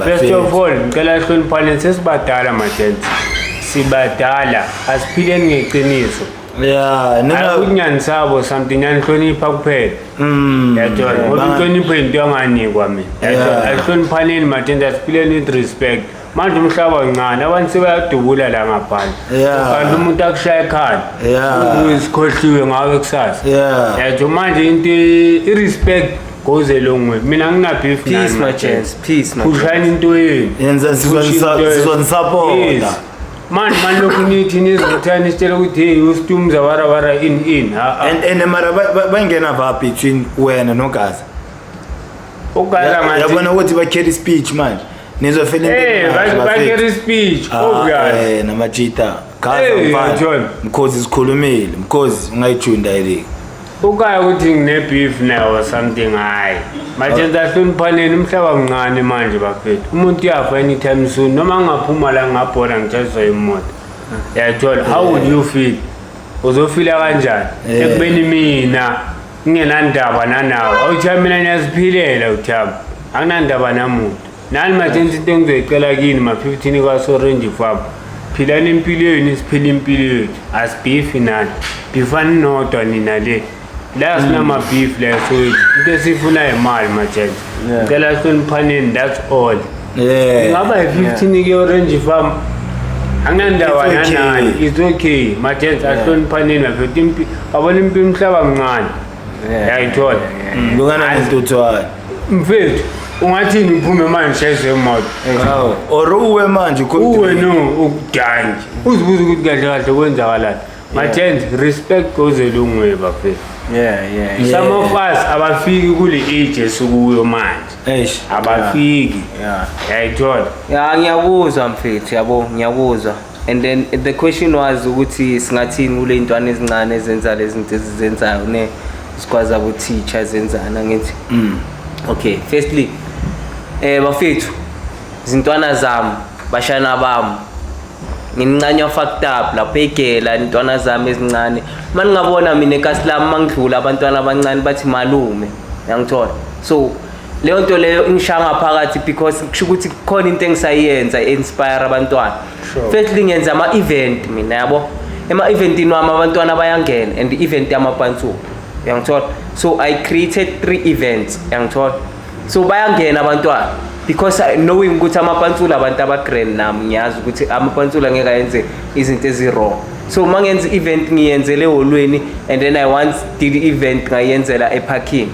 first of all ngicela sihloniphane sesibadala Margins sibadala asiphileni ngeqiniso ayikuthi ngiyanisaba or something ngiyanhlonipha kuphela yathola ngoba inhlonipho into yanganikwa mina yathola asihloniphaneni Margins asiphileni with respect manje umhlaba uncane abantu sebayadubula la ngaphandle kanti umuntu akushaya ekhanda uyisikhohliwe ngawe kusasa yatho manje into i-respect goes a long way mina nginabeef peace my chance peace my pushani into yenu yenza sizonisupport manje lokhu nithi nizithani sitshela ukuthi hey usitumza wara in and mara bangena va between wena nogaza ugaza manje yabona ukuthi carry speech manje nizofela bakeri speech obvious namajita gaza mfana mkhozi sikhulumile mkhozi ungayijunda ile ukaya ukuthi ngine-beef nayo or something hayi manje ahloniphaneni umhlaba mncane manje bafethu umuntu uyafa anytime soon noma ngingaphuma la ngingabhola ngitshayiswa imoto yathola how would you feel uzofila kanjani ekubeni mina ngingenandaba nanawe awuthi mina ngiyaziphilela uthaba anginandaba namuntu nani manje into engizoyicela kini ma-15 kwaso-Orange Farm philani impilo yenu siphile impilo yethu asibifi nani bifani nodwa nina le la sinama-beef la sowethu into esiyifuna imali majenzi ngicela sihloniphaneni that's all ingaba yi-15 ke-Orange Farm anginandaba nanani it's okay majenzi asihloniphaneni bafethu abona impilo umhlaba mncane yayithola lungana nentuthwane mfethu ungathini uphume manje shayise emoto or uwe manje uwe no ukudanji uzibuza ukuthi kahle kahle kwenzakalani majenzi respect goes a long way bafethu some of us abafiki kule age esikuyo manje abafiki yayithola ngiyakuzwa mfethu yabo ngiyakuzwa and then the question was ukuthi singathini kule intwana ezincane ezenza lezi zinto ezizenzayo ne sikwazi abo teachers enzana ngithi okay firstly bafethu izintwana zami bashana bami ngincanya fucked up lapha egela intwana zami ezincane maningabona mina ekhasi lami mangidlula abantwana abancane bathi malume yangithola so leyo nto leyo ngishanga phakathi because kusho ukuthi khona into engisayenza inspire abantwana firstly ngenza ama event mina yabo ema eventini wami abantwana bayangena and event yamapantsu yangithola so I created 3 events yangithola so bayangena abantwana because knowing ukuthi amapantsula abantu abagrand nami ngiyazi ukuthi amapantsula ngeke ayenze izinto ezirong so mangenza event ngiyenzele eholweni and then I once did event ngayenzela eparking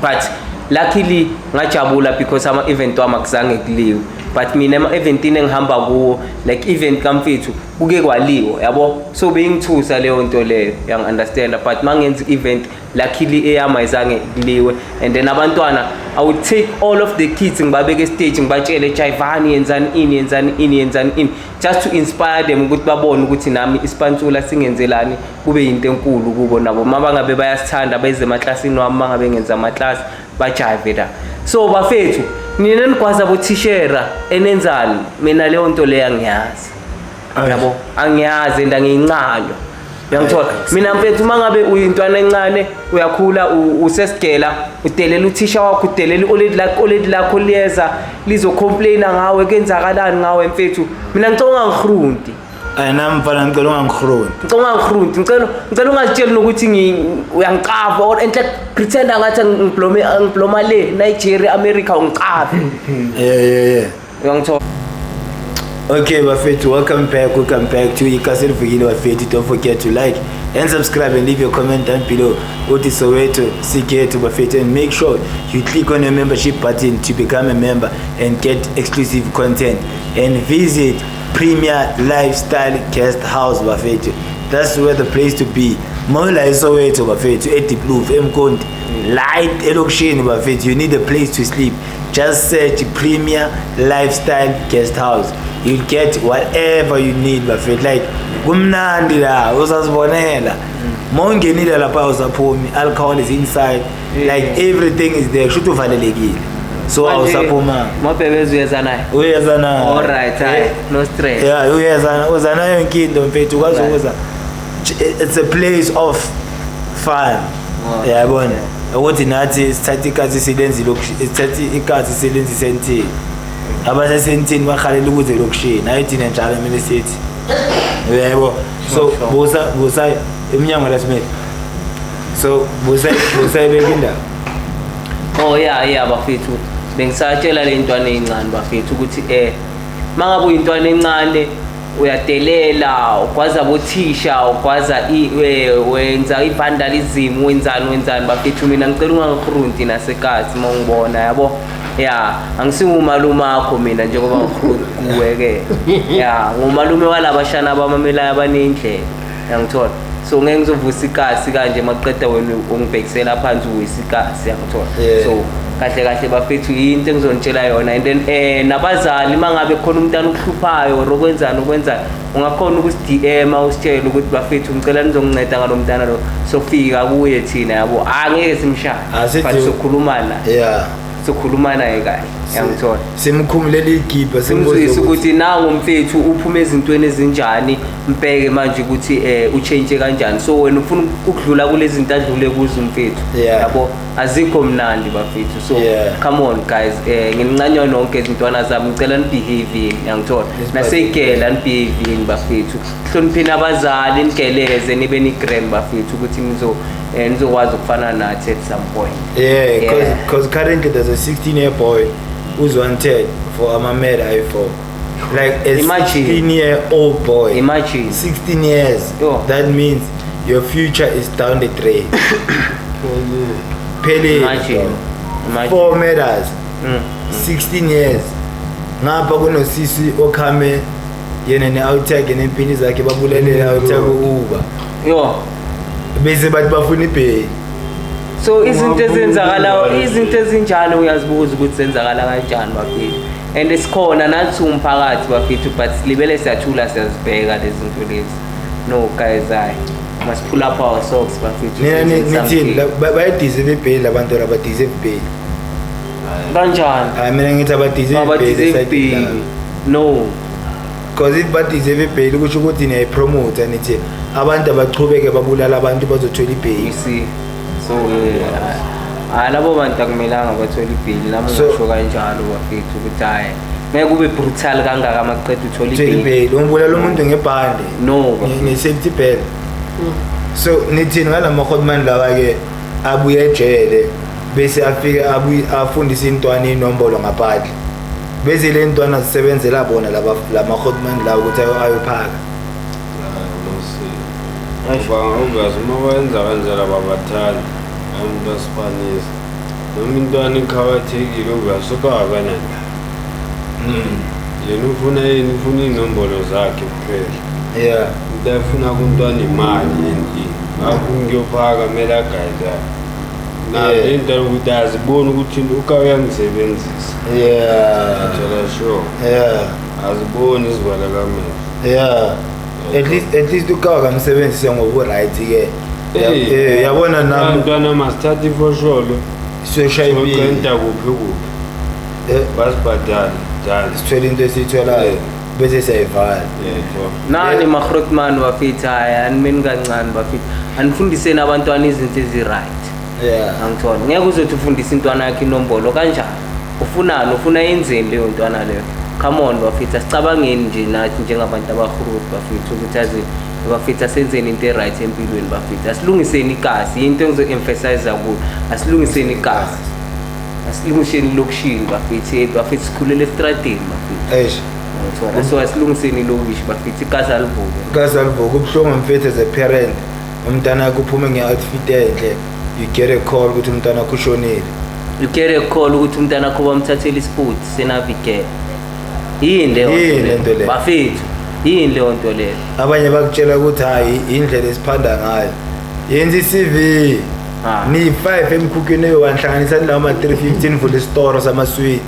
but luckily ngajabula because ama event wami akuzange kuliwe but mina ama eventini engihamba kuwo like event kamfethu kuke kwaliwo yabo so bengithusa leyo nto leyo yang understand but mangenza event luckily eyama izange kuliwe and then abantwana I would take all of the kids ngibabeke stage ngibatshele Jayvani yenzani just to inspire them ukuthi babone ukuthi nami isipantsula singenzelani kube into enkulu kubo nabo mabangabe bayasithanda beze emaklasini wami mangabe ngenza amaclass bajive la so bafethu nina nikwazi bothishera enenzani mina leyo nto leya ngiyazi yabo angiyazi ndangincalo uyangithola mina mfethu mangabe uyintwana encane uyakhula usesigela udelela uthisha wakho udelela oledi lakho liyeza lizocomplaina ngawe kenzakalani ngawe mfethu mina ngicela ngihrunti nami mfana ngicela ungangihrunti ngicela ungazitsheli nokuthi uyangiqava or enhle pretend ngathi ngibloma le Nigeria America ungiqave yeah uyangithola Okay, bafethu, welcome back to Ikasi Vukile bafethu. Don't forget to like and subscribe and leave your comment down below. Uthi Soweto Sikhethu bafethu, and make sure you click on the membership button to become a member and get exclusive content, and visit Premier Lifestyle Guest House bafethu. That's where the place to be. Mola Soweto bafethu, eDiepkloof, eMkondi, light elokishini bafethu. You need a place to sleep. Just search Premier Lifestyle Guest House. You'll get whatever you need bafethu. Like kumnandi la usazibonela. Mongenile lapha usaphumi, alcohol is inside. Like everything is there. Should uvalelekile. So awusaphuma. Mabhebezi uyeza nayo. All right, no stress. Yeah, uyeza nayo inkindo mfethu kwazokuza. It's a place of fun. Yabona. Ukuthi nathi sithatha ikhathi silenzi sithatha ikhathi silenzi sentini. Abasesentini bakhalela ukuze lokishini ayithi njalo mina sithi. Yebo. So busa iminyango lasimele. So busa bekinda. Oh yeah bafethu. Bengisatshela le ntwana encane bafethu ukuthi mangabe uyintwana encane uyadelela, ukwazi abothisha, ukwazi wenza ivandalism, wenzani bafethu. Mina ngicela ungangikhurunti nasekati mangibona yabo. Yeah, angisiwumalume akho mina njengoba ngikhuluweke. Yeah, ngumalume walabashana abamamelayo abanendlela. Yangithola. So ngeke ngizovusa ikasi kanje maqeda wena ungibhekisela phansi uyisikasi yangithola. So kahle bafethu into engizonitshela yona, and then nabazali mangabe khona umntana ukuhluphayo rokwenzana ungakhona ukusidM usitshela ukuthi bafethu ngicela nizonginceda ngalomntana lo, sofika kuye thina yabo. Angeke simshaya but sokhuluma la. Yeah. Sokhuluma naye kahle yangithola. Simkhumulela igiba simuzisa ukuthi nangu mfethu uphume ezintweni ezinjani, mbheke manje ukuthi uchange kanjani. So wena ufuna ukudlula kulezi zinto adlule kuzo mfethu yabo, azikho mnandi bafethu. So come on guys, nginincanywa nonke izintwana zami ngicela nibehave yangithola, nasegela nibehave bafethu, hlonipheni abazali, nigeleze nibe ni grand bafethu ukuthi nizokwazi ukufana nathi at some point. Because currently there's a 16-year boy who's wanted for a Mamed I4. Like a 16-year-old boy. Imagine 16 years. That means your future is down the drain. Pele. Imagine 4 medals. 16 years. Ngapha kunosisi okhame yena ne-outtag nempini zakhe babulele outtag uba. Bese bathi bafuna ibheki. So izinto ezinjalo uyazibuza ukuthi zenzakala kanjani bafethu, and esikhona nathi umphakathi bafethu, but silibele siyathula siyazibheka lezi zinto lezi. No guys, I must pull up our socks bafethu. Nithi bayadize ibheli abantu abadize ibheli kanjani? Mina ngithi abadize ibheli. No, because if badize ibheli kusho ukuthi niyayipromote nithi abantu abachubeke babulala abantu bazothola ibheli. You see, so labo bantu akumelanga bathola ibheli. Nami ngisho kanjalo bafethu ukuthi hayi ngeke kube brutal kangaka maqeda uthola ibheli, umbulala umuntu ngebhande. No, nge-safety belt. So nithini ngalamakhodman lawa ke abuye ejele bese afike afundisa intwana inombolo ngaphandle, bese le ntwana zisebenzela bona lamakhodman lawa ukuthi ayophaka. Ubazi mawenza kanjalo babathanda abantu basifanisa noma intwana ikhawathekile ungasuka kanani. Yena ufuna yini? Ufuna inombolo zakhe kuphela. Utafuna kuntwana imali endini ngakho ngiyophaka kumele agayida nayo into ukuthi azibone ukuthi uyangisebenzisa. Sure. Azibone izibala kamela. At least ukawa kamsebenzisa ngoku-right ke. Yabona nami abantwana masithatha ifosholo soshayibenta kuphi basibhadala njalo sithwele into esiyitholayo bese siyayivala. Nani magrotman bafethu, haya animeni kancane bafethu, anifundiseni abantwana izinto ezi-right. Angithola ngeke uzothi ufundisa intwana yakhe inombolo kanjani. Ufunani? Ufuna yenzeni leyo ntwana leyo? Come on bafethu, asicabangeni nje nathi njengabantu abakhulu bafethu ukuthi bafethu asenzeni into right empilweni bafethu. Asilungiseni ikasi, into engizo-emphasize kuyo, asilungiseni ikasi, asilungiseni lokishini bafethu, sikhulele estradini bafethu. ngithola so asilungiseni lokishi bafethu igazi alivuke Kasalvuka ubuhlungu mfethu as a parent umntana wakho uphume nge-outfit enhle you get a call ukuthi umntana wakho ushonile. you get a call ukuthi umntana wakho bamthathela isipoti senavigate yini leyo nto leyo bafethu yini leyo nto leyo Abanye bakutshela ukuthi hayi indlela esiphanda ngayo yenza i-CV ni-5 emkhukhwini eyowanhlanganisa nilawo ma-315 for isitoro samaswidi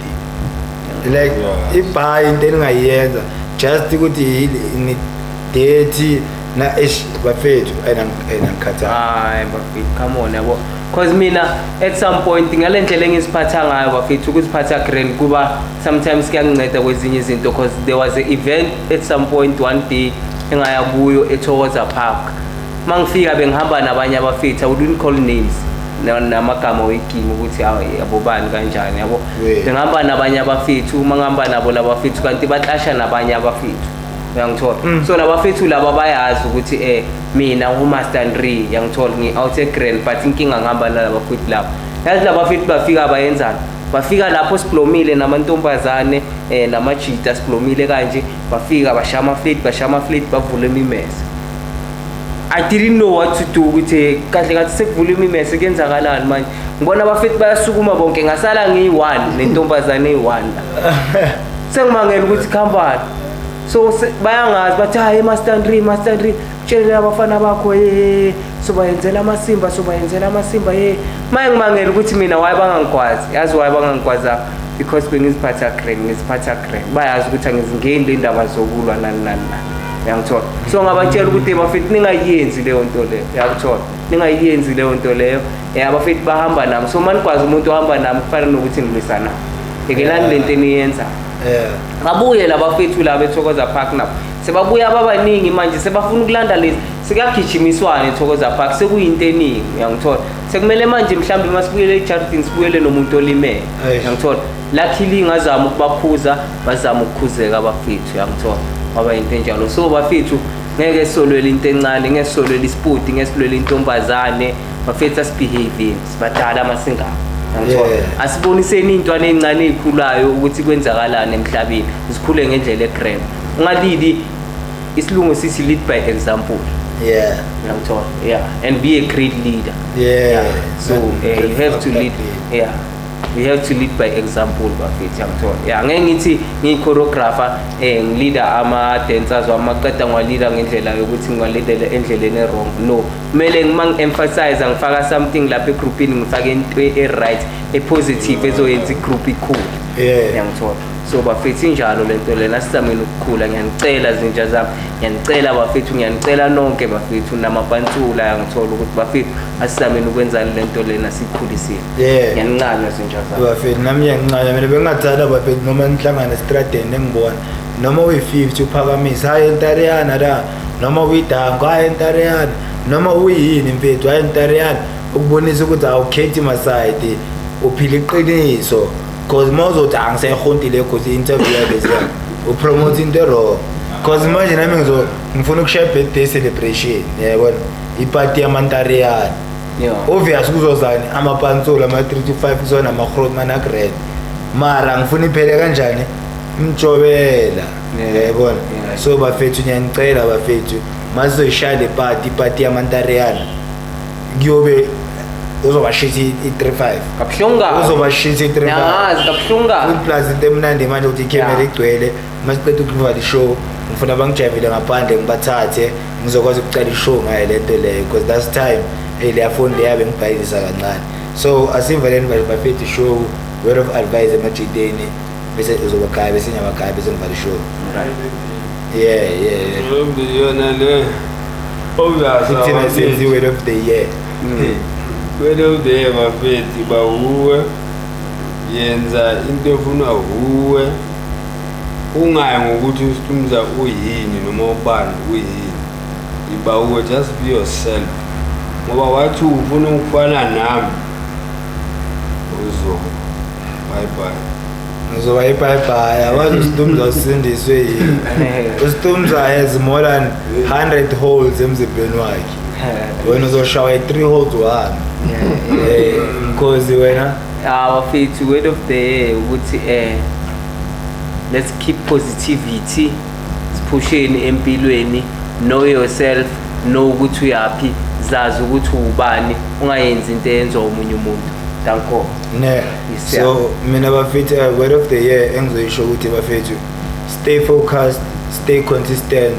like ibhayi into eningayenza just ukuthi ni-30 na-ish bafethu ayinangikhathayo. hayi bafethu come on yabo cause mina at some point ngale ndlela engisiphatha ngayo bafethu ukuziphatha grand kuba sometimes kuyanginceda kwezinye izinto cause there was an event at some point one day engaya kuyo eThokoza Park mangifika bengihamba nabanye abafethu I wouldn't call names namagama weking ukuthi abobani kanjani yabo ngihamba nabanye abafethu mangihamba nabo labafethu kanti baxasha nabanye abafethu uyangithola so labafethu laba bayazi ukuthi mina uMaster Andre yangithola ngi-out eGrand but inkinga ngihamba nalabafethu labo yazi labafethu bafika bayenzana bafika lapho siblomile namantombazane namajita siblomile kanje bafika bashama flat bavula imimese I didn't know what to do ukuthi kahle kathi sekuvula imimese kuyenzakalani manje ngibona abafethu bayasukuma bonke ngasala ngiyi-1 nentombazane eyi-1 sengimangela ukuthi khambani so bayangazi bathi hayi Master Andre tshelele abafana bakho sobayenzela amasimba maye ngimangela ukuthi mina waye bangangikwazi yazi waye bangangikwazi because bengiziphatha grand bayazi ukuthi angizingeni le ndaba zokulwa nani uyangithola so ngabatshela ukuthi bafethu ningayenzi leyo nto leyo uyangithola ningayenzi leyo nto leyo abafethu bahamba nami so manikwazi umuntu ohamba nami kufanele nokuthi ngilwisana ekelani lento eniyenza babuye labafethu laba eThokoza Park nabo sebabuya babaningi manje sebafuna ukulanda lezi sekuyagijimiswana eThokoza Park sekuyinto eningi uyangithola sekumele manje mhlawumbe masibuyele eCharlton sibuyele nomuntu olimele uyangithola luckily ngazama ukubaphuza bazama ukukhuzeka abafethu uyangithola waba into enjalo so bafethu ngeke solwele into encane ngeke solwele isipoti ngeke solwele intombazane bafethu asibehave sibadala masingaba asiboniseni intwana encane ezikhulayo ukuthi kwenzakalani emhlabeni sikhule ngendlela egrand ungalidi isilungu sithi lead by example uyangithola and be a great leader so you have to lead we have to lead by example bafethu uyangithola ngeke ngithi ngiyi-choreographer ngilida ama-dancers wamaqeda ngwalida ngendlela yokuthi ngiwalidele endleleni wrong no kumele ngi-emphasize ngifaka something lapha egroupini ngifake into e-right e-positive ezoyenza igroup ikhulu uyangithola so bafethu injalo lento lena sizameni ukukhula ngiyanicela zinja zami ngiyanicela bafethu ngiyanicela nonke bafethu namabhantula uyangithola ukuthi bafethu asizameni ukwenza lento lena sikhulisile ngiyanincanywa zinja zami bafethu nami ngiyancanywa mina bengingathanda bafethu noma nihlangane estradeni engibona noma uyi-50 uphakamisa hayi entariyana la noma uyidango hayi entariyana noma uyini mfethu hayi entariyana ukubonisa ukuthi awukhethi masayidi uphila iqiniso cause mawuzothi angiseyihontile cause i-interview yabesiya upromote into wrong cause manje nami ngifuna ukushaya birthday celebration yabona ipati yamantariyana obvious kuzozani amapansula ama-3 to 5 kuzona ama-growth mana-grad mara ngifuna iphele kanjani imjobela yabona so bafethu ngiyanicela bafethu masizoyishaya le ipati yamantariyana kuyobe uzobashisa i-35 kabuhlunga uzobashisa i-35 yazi kabuhlunga plus into emnandi manje ukuthi ikhemera igcwele masiqeda ukuva i-show ngifuna bangijayivele ngaphandle ngibathathe ngizokwazi ukucala i-show ngayo lento leyo because that's time leya phone leyabe ngibhayilisa kancane so asivaleni bafethu i-show word of advice emajideni bese uzobagaya bese nyabagaya bese ngivala i-show yona le thina senzi word of the year word of the year bafethu bawuwe yenza into efuna uwe ungayi ngokuthi usitumza uyini noma ubani uyini ibawuwe just be yourself ngoba wathi ufuna ukufana nami ngizoba bye awazi usitumza usindiswe yini usitumza has more than 100 holes emzimbeni wakhe wena uzoshawa 3 holes one because wena bafethu word of the year ukuthi let's keep positivity, siphusheni empilweni, know yourself, know ukuthi uyaphi, zazi ukuthi ubani, ungayenzi into eyenziwa umunye umuntu. Danko. Ne. So mina bafethu word of the year engizoyisho ukuthi bafethu stay focused, stay consistent,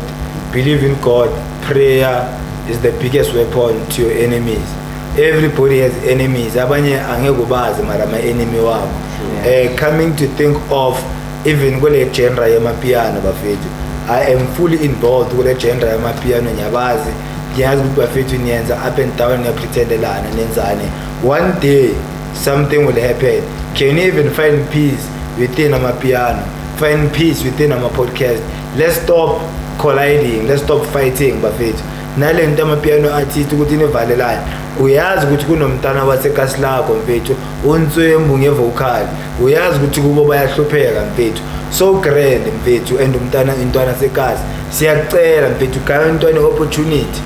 believe in God. Prayer is the biggest weapon to your enemies. Everybody has enemies. Abanye angeke ubazi mara ama enemy wabo. Coming to think of even kule genre yamapiano bafethu, I am fully involved kule genre yamapiano nyabazi. Ngiyazi ukuthi bafethu niyenza up and down, niyapretendelana nenzane. One day something will happen. Can you even find peace within amapiano? Find peace within ama podcast. Let's stop colliding, let's stop fighting bafethu. Nale nto amapiano artist ukuthi nivalelane, uyazi ukuthi kunomntana wasekasi lakho mfethu uNtswembu ngevocal, uyazi ukuthi kubo bayahlupheka mfethu, so grand mfethu, and intwana sekasi siyacela mfethu kaya intwana opportunity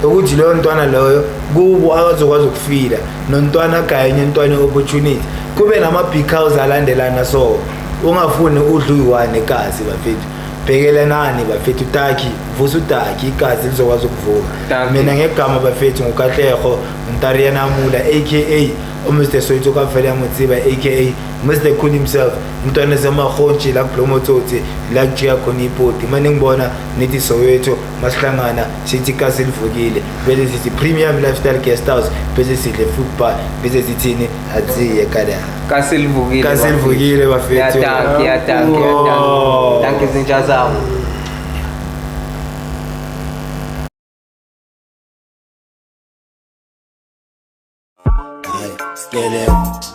ukuthi leyo ntwana loyo kubo akazokwazi ukufila nontwana kanye intwana opportunity, kube nama big house alandelana, so ungafuni udlu uyiwane ekasi bafethu. Bhekelenani bafethu Taki, vusa uTaki igazi lizokwazi ukuvuka. Mina ngegama bafethu nguKatlego Ntariana Mula aka Mr. Soweto kaVela Mutsiba aka Mr. Cool himself, intwana zamakhonji la Blomotsotsi la Jia khona ipoti. Manje ngibona nithi Soweto masihlangana sithi kasi livukile, bese sithi premium lifestyle guest house, bese sidle football, bese sithini adziye kada kasi livukile bafethu. Danke zinja zami. Get it.